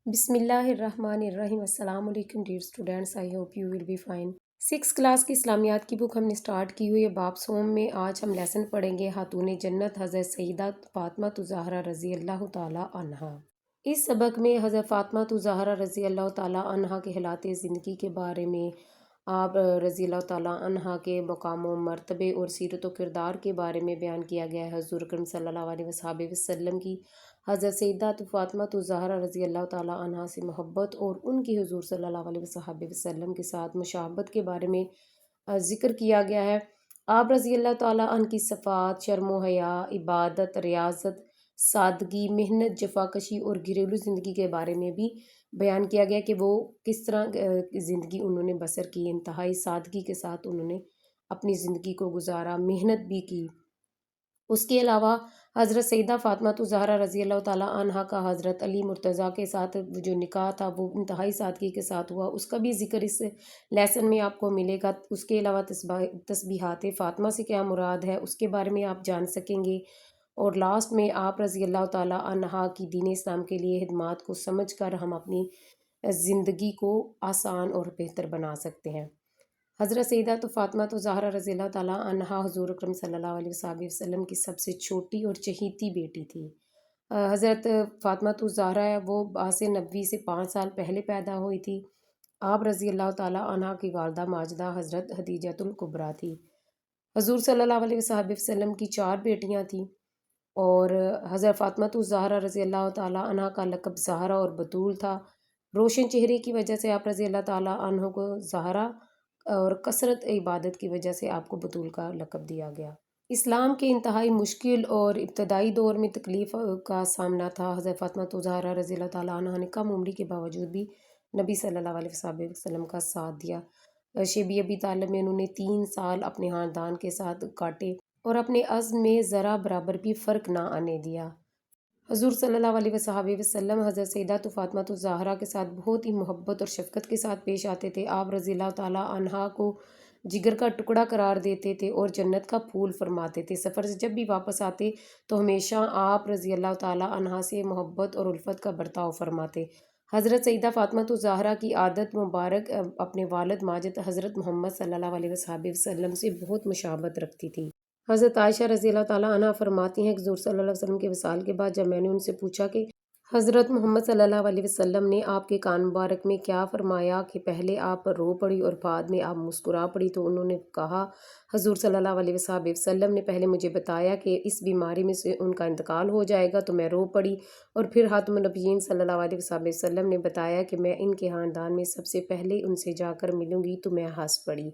بسم اللہ الرحمن الرحیم۔ السلام علیکم dear students, I hope you will be fine. 6 class کی اسلامیات کی بک ہم نے سٹارٹ کی ہوئی ہے باب سوم میں۔ آج ہم لیسن پڑھیں گے خاتون جنت حضرت سیدہ فاطمہ الزہرا رضی اللہ تعالی عنہا۔ اس سبق میں حضرت فاطمہ الزہرا رضی اللہ تعالی عنہا کے حالات زندگی کے بارے میں، آپ رضی اللہ تعالی عنہا کے مقام و مرتبے اور سیرت و کردار کے بارے میں بیان کیا گیا ہے۔ حضور اکرم صلی اللہ علیہ وسلم کی حضرت سیدہ فاطمہ الزہرا رضی اللہ تعالی عنہا سے محبت اور ان کی حضور صلی اللہ علیہ وسلم کے ساتھ مشابہت کے بارے میں ذکر کیا گیا ہے۔ آپ رضی اللہ تعالی عنہ کی صفات، شرم و حیا، عبادت، ریاضت، سادگی، محنت، جفاکشی اور گھریلو زندگی کے بارے میں بھی بیان کیا گیا کہ وہ کس طرح زندگی انہوں نے بسر کی، انتہائی سادگی کے ساتھ انہوں نے اپنی زندگی کو گزارا، محنت بھی کی۔ اس کے علاوہ حضرت سیدہ فاطمہ الزہرا رضی اللہ تعالیٰ عنہا کا حضرت علی مرتضیٰ کے ساتھ جو نکاح تھا وہ انتہائی سادگی کے ساتھ ہوا، اس کا بھی ذکر اس لیسن میں آپ کو ملے گا۔ اس کے علاوہ تسبیحات فاطمہ سے کیا مراد ہے اس کے بارے میں آپ جان سکیں گے، اور لاسٹ میں آپ رضی اللہ تعالیٰ عنہا کی دین اسلام کے لیے خدمات کو سمجھ کر ہم اپنی زندگی کو آسان اور بہتر بنا سکتے ہیں۔ حضرت سیدہ فاطمہ الزہرا رضی اللہ تعالیٰ عنہا حضور اکرم صلی اللہ علیہ وسلم کی سب سے چھوٹی اور چہیتی بیٹی تھی۔ حضرت فاطمہ الزہرا وہ باعث نبوی سے 5 سال پہلے پیدا ہوئی تھی۔ آپ رضی اللہ تعالیٰ عنہا کی والدہ ماجدہ حضرت خدیجہ الکبریٰ تھی۔ حضور صلی اللہ علیہ وسلم کی 4 بیٹیاں تھیں، اور حضرت فاطمہ الزہرا رضی اللہ تعالیٰ عنہا کا لقب زہرا اور بطول تھا۔ روشن چہرے کی وجہ سے آپ رضی اللہ تعالیٰ عنہ کو زہرا اور کثرت عبادت کی وجہ سے آپ کو بطول کا لقب دیا گیا۔ اسلام کے انتہائی مشکل اور ابتدائی دور میں تکلیف کا سامنا تھا۔ حضرت فاطمہ الزہرا رضی اللہ تعالیٰ عنہ نے کم عمری کے باوجود بھی نبی صلی اللہ علیہ وسلم کا ساتھ دیا۔ شیبی ابی طالب میں انہوں نے 3 سال اپنے خاندان کے ساتھ کاٹے اور اپنے عزم میں ذرا برابر بھی فرق نہ آنے دیا۔ حضور صلی اللہ علیہ وسلم حضرت سیدہ فاطمہ الزہرا کے ساتھ بہت ہی محبت اور شفقت کے ساتھ پیش آتے تھے۔ آپ رضی اللہ تعالیٰ عنہا کو جگر کا ٹکڑا قرار دیتے تھے اور جنت کا پھول فرماتے تھے۔ سفر سے جب بھی واپس آتے تو ہمیشہ آپ رضی اللہ تعالیٰ عنہا سے محبت اور الفت کا برتاؤ فرماتے۔ حضرت سیدہ فاطمہ الزہرا کی عادت مبارک اپنے والد ماجد حضرت محمد صلی اللہ علیہ وسلم سے بہت مشابہت رکھتی تھی۔ حضرت عائشہ رضی اللہ تعالیٰ عنہا فرماتی ہیں کہ حضور صلی اللہ علیہ وسلم کے وصال کے بعد جب میں نے ان سے پوچھا کہ حضرت محمد صلی اللہ علیہ وسلم نے آپ کے کان مبارک میں کیا فرمایا کہ پہلے آپ رو پڑی اور بعد میں آپ مسکرا پڑی، تو انہوں نے کہا حضور صلی اللہ علیہ وسلم نے پہلے مجھے بتایا کہ اس بیماری میں سے ان کا انتقال ہو جائے گا تو میں رو پڑی، اور پھر خاتم النبیین صلی اللہ علیہ وسلم نے بتایا کہ میں ان کے خاندان میں سب سے پہلے ان سے جا کر ملوں گی تو میں ہنس پڑی۔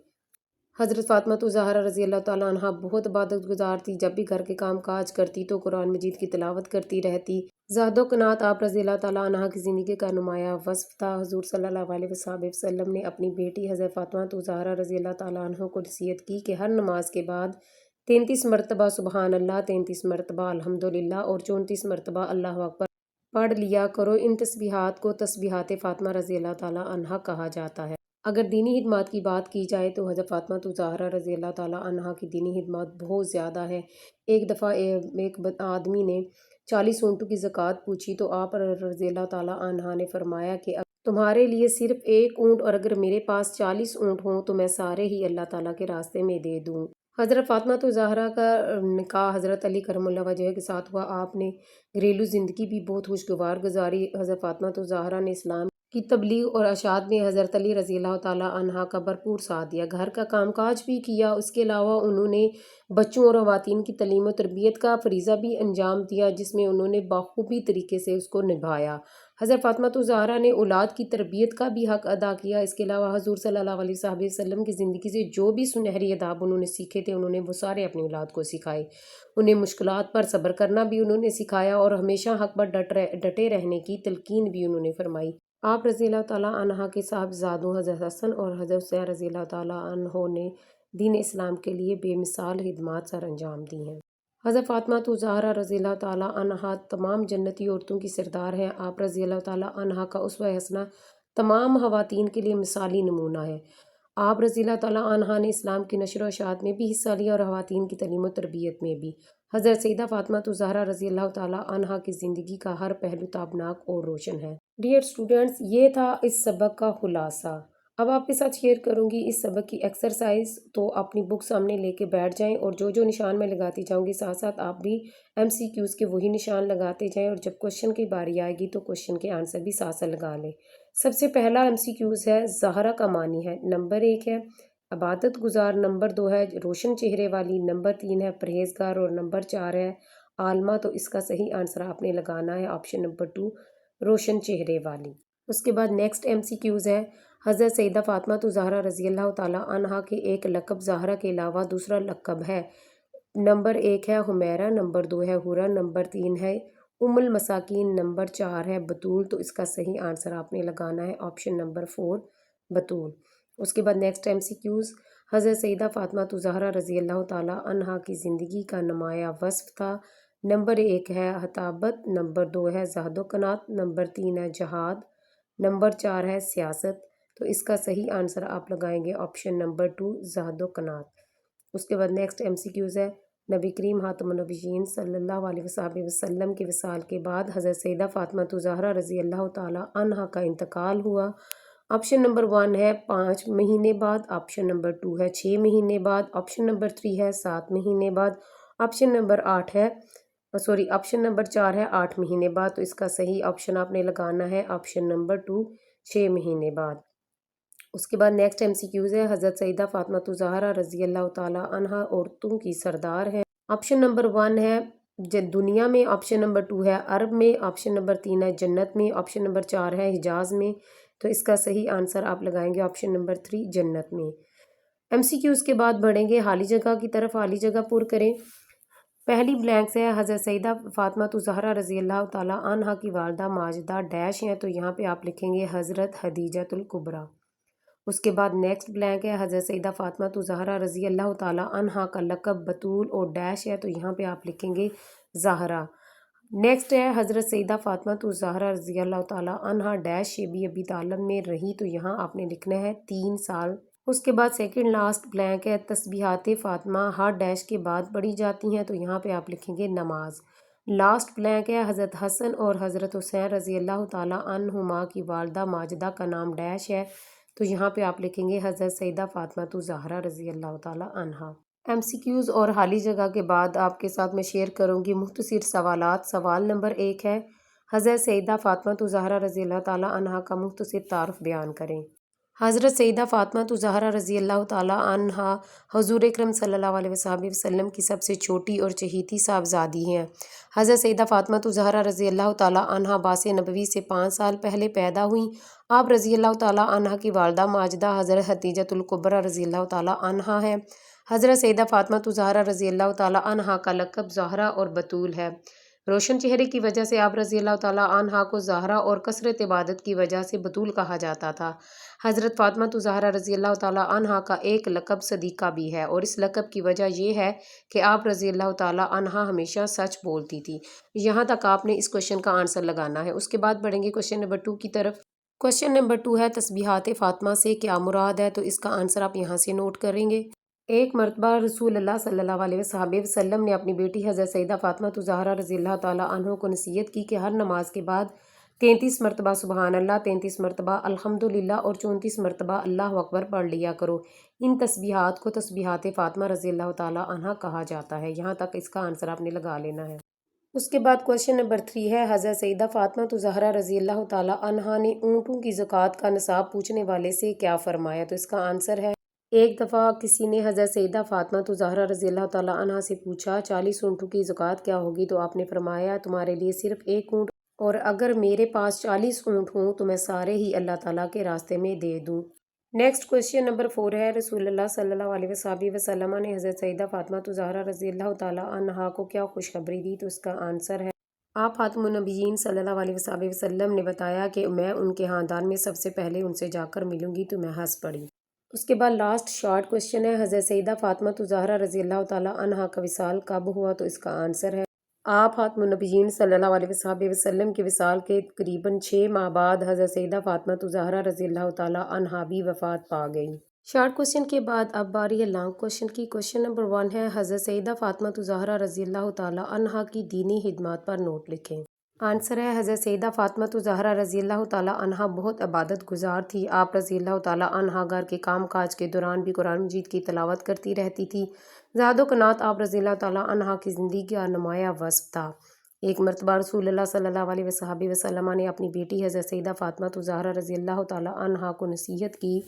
حضرت فاطمہ الزہرا رضی اللہ تعالیٰ عنہا بہت عبادت گزار تھی۔ جب بھی گھر کے کام کاج کرتی تو قرآن مجید کی تلاوت کرتی رہتی۔ زہد و قناعت آپ رضی اللہ تعالیٰ عنہا کی زندگی کا نمایاں وصف تھا۔ حضور صلی اللہ علیہ وسلم نے اپنی بیٹی حضرت فاطمہ الزہرا رضی اللہ تعالیٰ عنہ کو نصیحت کی کہ ہر نماز کے بعد 33 مرتبہ سبحان اللہ، 33 مرتبہ الحمدللہ اور 34 مرتبہ اللہ اکبر پڑھ لیا کرو۔ ان تسبیحات کو تسبیحات فاطمہ رضی اللہ تعالیٰ عنہا کہا جاتا ہے۔ اگر دینی خدمات کی بات کی جائے تو حضرت فاطمہ الزہرا رضی اللہ تعالیٰ عنہا کی دینی خدمات بہت زیادہ ہے۔ ایک دفعہ ایک آدمی نے 40 اونٹوں کی زکوٰۃ پوچھی تو آپ رضی اللہ تعالیٰ عنہا نے فرمایا کہ تمہارے لیے صرف 1 اونٹ، اور اگر میرے پاس 40 اونٹ ہوں تو میں سارے ہی اللہ تعالیٰ کے راستے میں دے دوں۔ حضرت فاطمہ الزہرا کا نکاح حضرت علی کرم اللہ وجہہ کے ساتھ ہوا۔ آپ نے گھریلو زندگی بھی بہت خوشگوار گزاری۔ حضرت فاطمہ الزہرا نے اسلام کی تبلیغ اور اشاعت میں حضرت علی رضی اللہ تعالیٰ عنہ کا بھرپور ساتھ دیا، گھر کا کام کاج بھی کیا۔ اس کے علاوہ انہوں نے بچوں اور خواتین کی تعلیم و تربیت کا فریضہ بھی انجام دیا، جس میں انہوں نے بخوبی طریقے سے اس کو نبھایا۔ حضرت فاطمہ الزہرا نے اولاد کی تربیت کا بھی حق ادا کیا۔ اس کے علاوہ حضور صلی اللہ علیہ وسلم کی زندگی سے جو بھی سنہری آداب انہوں نے سیکھے تھے، انہوں نے وہ سارے اپنی اولاد کو سکھائے۔ انہیں مشکلات پر صبر کرنا بھی انہوں نے سکھایا، اور ہمیشہ حق پر ڈٹے رہنے کی تلقین بھی انہوں نے فرمائی۔ آپ رضی اللہ تعالیٰ عنہ کے صاحبزادوں حضرت حسن اور حضرت حسین رضی اللہ تعالیٰ عنہ نے دین اسلام کے لیے بے مثال خدمات سر انجام دی ہیں۔ حضرت فاطمہ الزہرا رضی اللہ تعالیٰ عنہا تمام جنتی عورتوں کی سردار ہیں۔ آپ رضی اللہ تعالیٰ عنہا کا اسوہ حسنہ تمام خواتین کے لیے مثالی نمونہ ہے۔ آپ رضی اللہ تعالیٰ عنہا نے اسلام کی نشر و اشاعت میں بھی حصہ لیا اور خواتین کی تعلیم و تربیت میں بھی۔ حضرت سیدہ فاطمہ الزہرا رضی اللہ تعالیٰ عنہا کی زندگی کا ہر پہلو تابناک اور روشن ہے۔ ڈیئر اسٹوڈینٹس، یہ تھا اس سبق کا خلاصہ۔ اب آپ کے ساتھ شیئر کروں گی اس سبق کی ایکسرسائز، تو اپنی بک سامنے لے کے بیٹھ جائیں اور جو جو نشان میں لگاتی جاؤں گی ساتھ ساتھ آپ بھی MCQs کے وہی نشان لگاتے جائیں، اور جب کوشچن کی باری آئے گی تو کوشچن کے آنسر بھی ساتھ ساتھ لگا لیں۔ سب سے پہلا MCQs ہے، زہرا کا معنی ہے۔ نمبر 1 ہے عبادت گزار، نمبر 2 ہے روشن چہرے والی، نمبر 3 ہے پرہیزگار، اور نمبر 4 ہے عالمہ۔ تو اس کا صحیح آنسر آپ نے لگانا ہے آپشن نمبر 2، روشن چہرے والی۔ اس کے بعد نیکسٹ MCQs ہے، حضرت سیدہ فاطمہ الزہرا رضی اللہ تعالیٰ عنہا کے ایک لقب زہرا کے علاوہ دوسرا لقب ہے۔ نمبر 1 ہے حمیرہ، نمبر 2 ہے حورہ، نمبر 3 ہے ام المساکین، نمبر 4 ہے بطول۔ تو اس کا صحیح آنسر آپ نے لگانا ہے آپشن نمبر 4، بطول۔ اس کے بعد نیکسٹ MCQs، حضرت سیدہ فاطمہ الزہرا رضی اللہ تعالیٰ عنہا کی زندگی کا نمایاں وصف تھا۔ نمبر 1 ہے حطابت، نمبر 2 ہے زہد و قناعت، نمبر 3 ہے جہاد، نمبر 4 ہے سیاست۔ تو اس کا صحیح آنسر آپ لگائیں گے آپشن نمبر 2، زہد و قناعت۔ اس کے بعد نیکسٹ MCQs ہے، نبی کریم خاتم النبیین صلی اللہ علیہ وسلم کے وصال کے بعد حضرت سیدہ فاطمہ الزہرا رضی اللہ تعالیٰ عنہا کا انتقال ہوا۔ آپشن نمبر 1 ہے 5 مہینے بعد، آپشن نمبر 2 ہے 6 مہینے بعد، آپشن نمبر 3 ہے 7 مہینے بعد، آپشن نمبر 4 ہے 8 مہینے بعد۔ تو اس کا صحیح آپشن آپ نے لگانا ہے آپشن نمبر 2، 6 مہینے بعد۔ اس کے بعد نیکسٹ MCQs ہے، حضرت سیدہ فاطمہ الزہرا رضی اللہ تعالیٰ عنہا عورتوں کی سردار ہے۔ آپشن نمبر 1 ہے دنیا میں، آپشن نمبر 2 ہے عرب میں، آپشن نمبر 3 ہے جنت میں، آپشن نمبر 4 ہے حجاز میں۔ تو اس کا صحیح آنسر آپ لگائیں گے آپشن نمبر 3، جنت میں۔ MCQs کے بعد بڑھیں گے خالی جگہ کی طرف، خالی جگہ پر کریں۔ پہلی بلینکس ہے، حضرت سیدہ فاطمہ الزہرا رضی اللہ تعالیٰ عنہا کی والدہ ماجدہ ڈیش ہیں، تو یہاں پہ آپ لکھیں گے حضرت خدیجۃ الکبریٰ۔ اس کے بعد نیکسٹ بلینک ہے، حضرت سیدہ فاطمہ الزہرا رضی اللہ تعالیٰ عنہا کا لقب بطول اور ڈیش ہے، تو یہاں پہ آپ لکھیں گے زہرا۔ نیکسٹ ہے، حضرت سیدہ فاطمہ الزہرا رضی اللہ تعالیٰ عنہا ڈیش شیبی ابی طالب میں رہی، تو یہاں آپ نے لکھنا ہے 3 سال۔ اس کے بعد سیکنڈ لاسٹ بلینک ہے، تسبیحات فاطمہ ہر ڈیش کے بعد پڑھی جاتی ہیں، تو یہاں پہ آپ لکھیں گے نماز۔ لاسٹ بلینک ہے، حضرت حسن اور حضرت حسین رضی اللہ تعالیٰ عنہما کی والدہ ماجدہ کا نام ڈیش ہے، تو یہاں پہ آپ لکھیں گے حضرت سیدہ فاطمہ الزہرا رضی اللہ تعالیٰ عنہا۔ MCQs اور خالی جگہ کے بعد آپ کے ساتھ میں شیئر کروں گی مختصر سوالات۔ سوال نمبر 1 ہے، حضرت سیدہ فاطمہ الزہرا رضی اللہ تعالیٰ عنہا کا مختصر تعارف بیان کریں۔ حضرت سیدہ فاطمہ الزہرا رضی اللہ تعالیٰ عنہا حضور اکرم صلی اللہ علیہ وسلم کی سب سے چھوٹی اور چہیتی صاحبزادی ہیں۔ حضرت سیدہ فاطمہ الزہرا رضی اللہ تعالیٰ عنہا بعث نبوی سے 5 سال پہلے پیدا ہوئیں۔ آپ رضی اللہ تعالیٰ عنہا کی والدہ ماجدہ حضرت خدیجۃ الکبریٰ رضی اللہ تعالیٰ عنہا ہے۔ حضرت سیدہ فاطمہ الزہرا رضی اللہ تعالیٰ عنہا کا لقب زہرا اور بطول ہے۔ روشن چہرے کی وجہ سے آپ رضی اللہ تعالیٰ عنہا کو زہرا اور کثرت عبادت کی وجہ سے بطول کہا جاتا تھا۔ حضرت فاطمہ الزہرا رضی اللہ تعالیٰ عنہا کا ایک لقب صدیقہ بھی ہے، اور اس لقب کی وجہ یہ ہے کہ آپ رضی اللہ تعالیٰ عنہا ہمیشہ سچ بولتی تھی۔ یہاں تک آپ نے اس کوشچن کا آنسر لگانا ہے۔ اس کے بعد بڑھیں گے کوشچن نمبر 2 کی طرف۔ کوشچن نمبر 2 ہے، تسبیحات فاطمہ سے کیا مراد ہے؟ تو اس کا آنسر آپ یہاں سے نوٹ کریں گے۔ ایک مرتبہ رسول اللہ صلی اللہ علیہ وسلم نے اپنی بیٹی حضرت سیدہ فاطمہ الزہرا رضی اللہ تعالیٰ عنہ کو نصیحت کی کہ ہر نماز کے بعد 33 مرتبہ سبحان اللہ، 33 مرتبہ الحمدللہ اور 34 مرتبہ اللہ اکبر پڑھ لیا کرو۔ ان تسبیحات کو تسبیحات فاطمہ رضی اللہ تعالیٰ عنہ کہا جاتا ہے۔ یہاں تک اس کا آنسر آپ نے لگا لینا ہے۔ اس کے بعد کوشچن نمبر 3 ہے، حضرت سیدہ فاطمہ الزہرا رضی اللہ تعالیٰ عنہ نے اونٹوں کی زکوٰۃ کا نصاب پوچھنے والے سے کیا فرمایا؟ تو اس کا آنسر ہے، ایک دفعہ کسی نے حضرت سیدہ فاطمہ الزہرا رضی اللہ تعالیٰ عنہ سے پوچھا 40 اونٹوں کی زکوٰۃ کیا ہوگی؟ تو آپ نے فرمایا تمہارے لیے صرف ایک اونٹ، اور اگر میرے پاس 40 اونٹ ہوں تو میں سارے ہی اللہ تعالیٰ کے راستے میں دے دوں۔ نیکسٹ کوشچن نمبر 4 ہے، رسول اللہ صلی اللہ علیہ وسلم نے حضرت سیدہ فاطمہ الزہرا رضی اللہ تعالیٰ عنہا کو کیا خوشخبری دی؟ تو اس کا آنسر ہے، آپ خاتم النبیین صلی اللہ علیہ وسلم نے بتایا کہ میں ان کے خاندان میں سب سے پہلے ان سے جا کر ملوں گی، تو میں ہنس پڑی۔ اس کے بعد لاسٹ شارٹ کوشچن ہے، حضرت سیدہ فاطمہ الزہرا رضی اللہ تعالیٰ عنہا کا وصال کب ہوا؟ تو اس کا آنسر ہے، آپ خاتم النبیین صلی اللہ علیہ وسلم کے وصال کے تقریباً 6 ماہ بعد حضرت سیدہ فاطمہ الزہرا رضی اللہ تعالیٰ عنہا بھی وفات پا گئی۔ شارٹ کوشچن کے بعد اب باری ہے لانگ کوشچن کی۔ کوشچن نمبر 1 ہے، حضرت سیدہ فاطمہ زہرا رضی اللہ تعالیٰ عنہا کی دینی خدمات پر نوٹ لکھیں۔ آنسر ہے حضرت سیدہ فاطمہ زہرا رضی اللہ تعالیٰ عنہا بہت عبادت گزار تھی۔ آپ رضی اللہ تعالیٰ عنہا گھر کے کام کاج کے دوران بھی قرآن مجید کی تلاوت کرتی رہتی تھی۔ زہد و قناعت آپ رضی اللہ تعالیٰ عنہا کی زندگی کا نمایاں وصف تھا۔ ایک مرتبہ رسول اللہ صلی اللہ علیہ وسلم نے اپنی بیٹی حضرت سیدہ فاطمہ زہرا رضی اللہ تعالیٰ عنہا کو نصیحت کی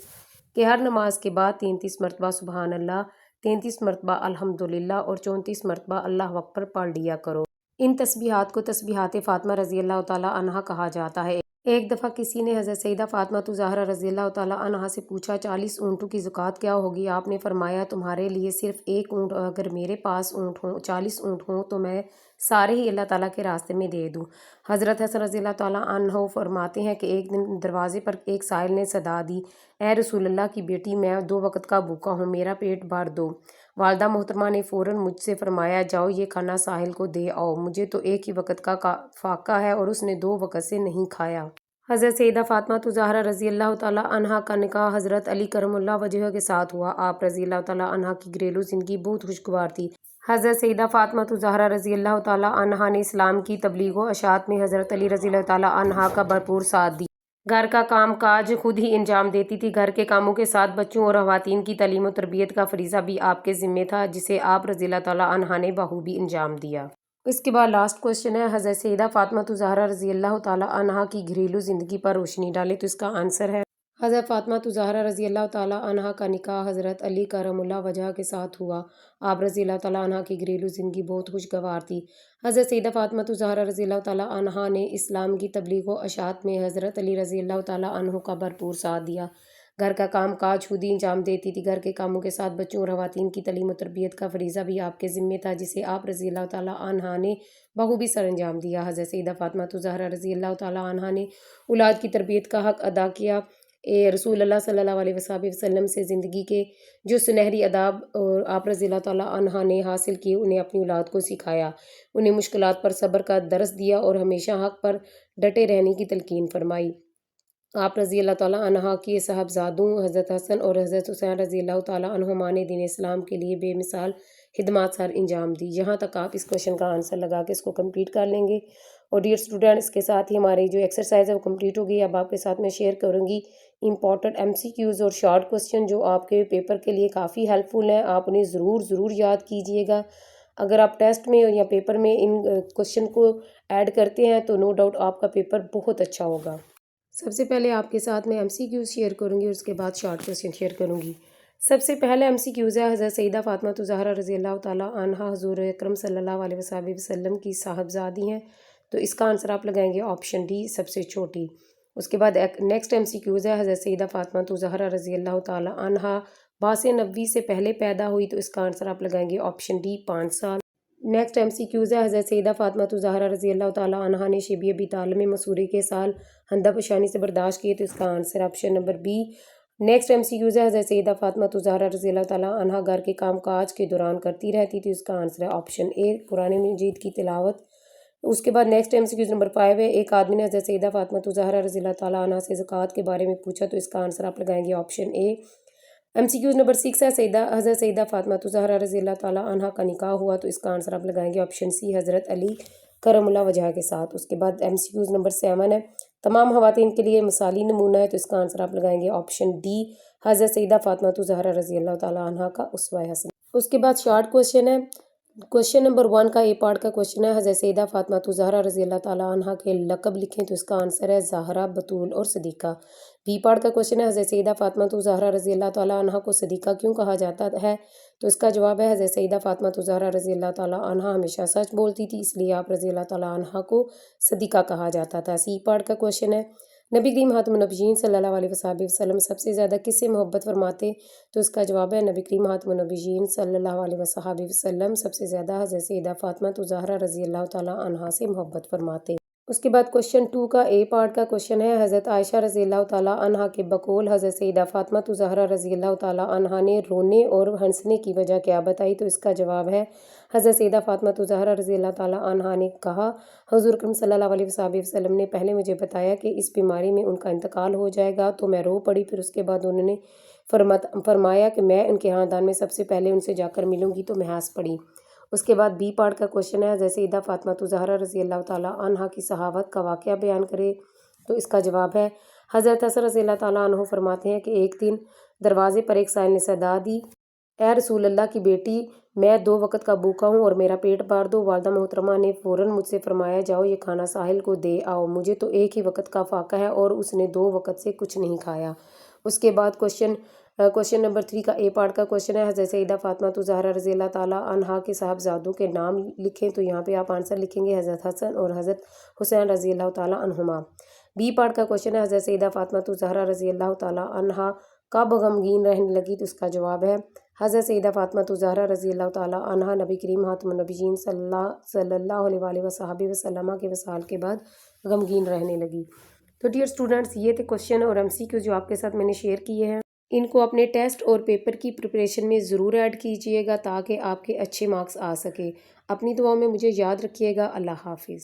کہ ہر نماز کے بعد 33 مرتبہ سبحان اللہ، 33 مرتبہ الحمدللہ اور 34 مرتبہ اللہ اکبر پڑھ لیا کرو۔ ان تسبیحات کو تسبیحات فاطمہ رضی اللہ تعالیٰ عنہا کہا جاتا ہے۔ ایک دفعہ کسی نے حضرت سیدہ فاطمہ زہرا رضی اللہ تعالیٰ عنہا سے پوچھا 40 اونٹوں کی زکوٰۃ کیا ہوگی؟ آپ نے فرمایا تمہارے لیے صرف ایک اونٹ، اور اگر میرے پاس اونٹ ہوں 40 اونٹ ہوں تو میں سارے ہی اللہ تعالیٰ کے راستے میں دے دوں۔ حضرت حسن رضی اللہ تعالیٰ عنہ فرماتے ہیں کہ ایک دن دروازے پر ایک سائل نے صدا دی، اے رسول اللہ کی بیٹی، میں 2 وقت کا بھوکا ہوں، میرا پیٹ بھر دو۔ والدہ محترمہ نے فوراً مجھ سے فرمایا جاؤ یہ کھانا ساحل کو دے آؤ، مجھے تو ایک ہی وقت کا فاقہ ہے، اور اس نے 2 وقت سے نہیں کھایا۔ حضرت سیدہ فاطمہ زہرا رضی اللہ تعالیٰ عنہا کا نکاح حضرت علی کرم اللہ وجہہ کے ساتھ ہوا۔ آپ رضی اللہ تعالیٰ عنہا کی گھریلو زندگی بہت خوشگوار تھی۔ حضرت سیدہ فاطمہ زہرا رضی اللہ تعالیٰ عنہا نے اسلام کی تبلیغ و اشاعت میں حضرت علی رضی اللہ تعالیٰ عنہا کا بھرپور ساتھ دیا۔ گھر کا کام کاج خود ہی انجام دیتی تھی۔ گھر کے کاموں کے ساتھ بچوں اور خواتین کی تعلیم و تربیت کا فریضہ بھی آپ کے ذمے تھا، جسے آپ رضی اللہ تعالیٰ عنہا نے بخوبی انجام دیا۔ اس کے بعد لاسٹ کوشچن ہے، حضرت سیدہ فاطمہ زہرا رضی اللہ تعالیٰ عنہا کی گھریلو زندگی پر روشنی ڈالیں۔ تو اس کا آنسر ہے حضرت فاطمہ زہرا رضی اللہ تعالیٰ عنہا کا نکاح حضرت علی کرم اللہ وجہہ کے ساتھ ہوا۔ آپ رضی اللہ تعالیٰ عنہا کی گھریلو زندگی بہت خوشگوار تھی۔ حضرت سیدہ فاطمہ زہرا رضی اللہ تعالیٰ عنہا نے اسلام کی تبلیغ و اشاعت میں حضرت علی رضی اللہ تعالیٰ عنہ کا بھرپور ساتھ دیا۔ گھر کا کام کاج خود ہی انجام دیتی تھی۔ گھر کے کاموں کے ساتھ بچوں اور خواتین کی تعلیم و تربیت کا فریضہ بھی آپ کے ذمے تھا، جسے آپ رضی اللہ تعالیٰ عنہا نے بخوبی سر انجام دیا۔ حضرت سیدہ فاطمہ زہرا رضی اللہ تعالیٰ عنہا نے اولاد کی تربیت کا حق ادا کیا۔ رسول اللہ صلی اللہ علیہ وسلم سے زندگی کے جو سنہری آداب اور آپ رضی اللہ تعالیٰ عنہا نے حاصل کیے، انہیں اپنی اولاد کو سکھایا، انہیں مشکلات پر صبر کا درس دیا اور ہمیشہ حق پر ڈٹے رہنے کی تلقین فرمائی۔ آپ رضی اللہ تعالیٰ عنہا کی صاحبزادوں حضرت حسن اور حضرت حسین رضی اللہ تعالیٰ عنہما نے دین اسلام کے لیے بے مثال خدمات سر انجام دی۔ یہاں تک آپ اس کوشچن کا آنسر لگا کے اس کو کمپلیٹ کر لیں گے۔ اور ڈیئر اسٹوڈنٹ، اس کے ساتھ ہی ہماری جو ایکسرسائز ہے وہ کمپلیٹ ہو گئی۔ اب آپ کے ساتھ میں شیئر کروں گی امپورٹنٹ MCQs اور شارٹ کوشچن جو آپ کے پیپر کے لیے کافی ہیلپ فل ہیں۔ آپ انہیں ضرور یاد کیجئے گا۔ اگر آپ ٹیسٹ میں یا پیپر میں ان کوشچن کو ایڈ کرتے ہیں تو نو ڈاؤٹ آپ کا پیپر بہت اچھا ہوگا۔ سب سے پہلے آپ کے ساتھ میں MCQs شیئر کروں گی اور اس کے بعد شارٹ کوشچن شیئر کروں گی۔ سب سے پہلے MCQs ہے، حضرت سیدہ فاطمہ زہرا رضی اللہ تعالیٰ عنہا حضور اکرم صلی اللہ علیہ وسلم کی صاحبزادی ہیں، تو اس کا آنسر آپ لگائیں گے آپشن ڈی، سب سے چھوٹی۔ اس کے بعد نیکسٹ MCQs ہے، حضرت سیدہ فاطمہ زہرا رضی اللہ تعالیٰ عنہا باس نبوی سے پہلے پیدا ہوئی، تو اس کا آنسر آپ لگائیں گے آپشن ڈی، 5 سال۔ نیکسٹ MCQs ہے، حضرت سیدہ فاطمہ زہرا رضی اللہ تعالیٰ عنہا نے شبی ابی طالب میں مسوری کے سال ہندہ پشانی سے برداشت کیے، تو اس کا answer option number be. Next MCQs ہے، حضرت سیدہ فاطمہ زہرا رضی اللہ تعالیٰ عنہا گھر کے کام کاج کے دوران کرتی رہتی تھی، اس کا آنسر ہے آپشن اے، قرآن مجید کی تلاوت۔ اس کے بعد نیکسٹ MCQs نمبر 5 ہے، ایک آدمی نے حضرت سیدہ فاطمہ زہرا رضی اللہ تعالیٰ عنہا سے زکوٰۃ کے بارے میں پوچھا، تو اس کا آنسر آپ لگائیں گے آپشن اے۔ MCQs نمبر 6 ہے، حضرت سیدہ فاطمہ زہرا رضی اللہ تعالیٰ عنہا کا نکاح ہوا، تو اس کا آنسر آپ لگائیں گے آپشن سی، حضرت علی کرم اللہ وجہہ کے ساتھ۔ اس کے بعد MCQs نمبر 7 ہے، تمام خواتین کے لیے مثالی نمونہ ہے، تو اس کا آنسر آپ لگائیں گے آپشن ڈی، حضرت سیدہ فاطمہ زہرا رضی اللہ تعالیٰ عنہا کا اسوہ حسنہ۔ اس کے بعد شارٹ کوشچن ہے، کوشچن نمبر 1 کا اے پارٹ کا کوشچن ہے، حضرت سیدہ فاطمہ زہرا رضی اللہ تعالیٰ عنہا کے لقب لکھیں، تو اس کا آنسر ہے زہرا، بطول اور صدیقہ۔ بی پارٹ کا کوشچن ہے، حضرت سیدہ فاطمہ زہرا رضی اللہ تعالیٰ عنہا کو صدیقہ کیوں کہا جاتا ہے، تو اس کا جواب ہے حضرت سیدہ فاطمہ زہرا رضی اللہ تعالیٰ عنہا ہمیشہ سچ بولتی تھی، اس لیے آپ رضی اللہ تعالیٰ عنہا کو صدیقہ کہا جاتا تھا۔ سی پارٹ کا کوشچن ہے، نبی کریم خاتم النبیین صلی اللہ علیہ وسلم سب سے زیادہ کس سے محبت فرماتے، تو اس کا جواب ہے نبی کریم خاتم النبیین صلی اللہ علیہ وسلم سب سے زیادہ حضرت سیدہ فاطمہ زہرا رضی اللہ تعالیٰ عنہا سے محبت فرماتے۔ اس کے بعد کوشچن 2 کا اے پارٹ کا کوشچن ہے، حضرت عائشہ رضی اللہ تعالیٰ عنہا کے بقول حضرت سیدہ فاطمہ زہرا رضی اللہ تعالیٰ عنہا نے رونے اور ہنسنے کی وجہ کیا بتائی، تو اس کا جواب ہے حضرت سیدہ فاطمہ زہرا رضی اللہ تعالیٰ عنہا نے کہا، حضور کرم صلی اللہ علیہ وسلم نے پہلے مجھے بتایا کہ اس بیماری میں ان کا انتقال ہو جائے گا، تو میں رو پڑی۔ پھر اس کے بعد انہوں نے فرمایا کہ میں ان کے خاندان میں سب سے پہلے ان سے جا کر ملوں گی، تو میں ہنس پڑی۔ اس کے بعد بی پارٹ کا کوشچن ہے، حضرت سیدہ فاطمہ زہرا رضی اللہ تعالیٰ عنہا کی صحابت کا واقعہ بیان کرے، تو اس کا جواب ہے، حضرت حسن رضی اللہ تعالیٰ عنہ فرماتے ہیں کہ ایک دن دروازے پر ایک سائل نے صدا دی، اے رسول اللہ کی بیٹی، میں 2 وقت کا بھوکا ہوں اور میرا پیٹ بھر دو۔ والدہ محترمہ نے فوراً مجھ سے فرمایا، جاؤ یہ کھانا ساحل کو دے آؤ، مجھے تو ایک ہی وقت کا فاقہ ہے، اور اس نے 2 وقت سے کچھ نہیں کھایا۔ اس کے بعد کوشچن نمبر 3 کا اے پارٹ کا کوشچن ہے، حضرت سیدہ فاطمہ زہرا رضی اللہ تعالیٰ عنہا کے صاحبزادوں کے نام لکھیں، تو یہاں پہ آپ آنسر لکھیں گے حضرت حسن اور حضرت حسین رضی اللہ تعالیٰ عنہما۔ بی پارٹ کا کوشچن ہے، حضرت سیدہ فاطمہ زہرا رضی اللہ تعالیٰ عنہا کب غمگین رہنے لگی، تو اس کا جواب ہے، حضرت سیدہ فاطمہ زہرا رضی اللہ تعالیٰ عنہا نبی کریم خاتم النبیین صلی اللہ علیہ وآلہ وصحبہ وسلم کے وصال کے بعد غمگین رہنے لگی۔ تو ڈیئر اسٹوڈنٹس، یہ تھے کوشچن اور MCQ جو آپ کے ساتھ میں نے شیئر کیے ہیں۔ ان کو اپنے ٹیسٹ اور پیپر کی پریپریشن میں ضرور ایڈ کیجئے گا تاکہ آپ کے اچھے مارکس آ سکے۔ اپنی دعاؤں میں مجھے یاد رکھیے گا۔ اللہ حافظ۔